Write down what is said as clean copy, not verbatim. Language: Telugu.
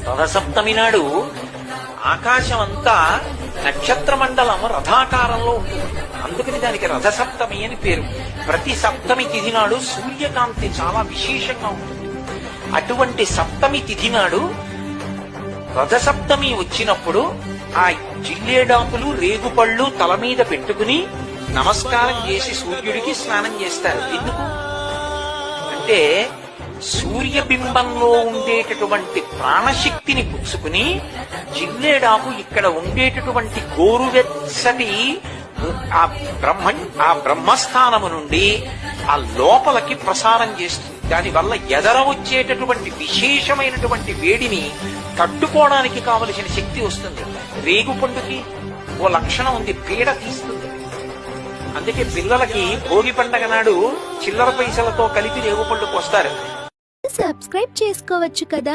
రథసప్తమి నాడు ఆకాశం అంతా నక్షత్ర మండలం రథాకారంలో ఉంటుంది. అందుకని దానికి రథసప్తమి అని పేరు. ప్రతి సప్తమి తిథి నాడు సూర్యకాంతి చాలా విశేషంగా ఉంటుంది. అటువంటి సప్తమి తిథి నాడు రథసప్తమి వచ్చినప్పుడు ఆ జిల్లేడాకులు రేగుపళ్ళు తల మీద పెట్టుకుని నమస్కారం చేసి సూర్యుడికి స్నానం చేస్తారు. ఎందుకు అంటే సూర్యబింబంలో ఉండేటటువంటి ప్రాణశక్తిని పుచ్చుకుని జిల్లేడాకు ఇక్కడ ఉండేటటువంటి గోరువెచ్చటి ఆ బ్రహ్మస్థానము నుండి ఆ లోపలికి ప్రసారం చేస్తుంది. దానివల్ల ఎదర వచ్చేటటువంటి విశేషమైనటువంటి వేడిని తట్టుకోవడానికి కావలసిన శక్తి వస్తుంది. రేగుపండుకి ఓ లక్షణం ఉంది, పీడ తీస్తుంది. అందుకే పిల్లలకి భోగి పండగ నాడు చిల్లర పైసలతో కలిపి రేగుపండుకు వస్తారు. సబ్స్క్రైబ్ చేసుకోవచ్చు కదా.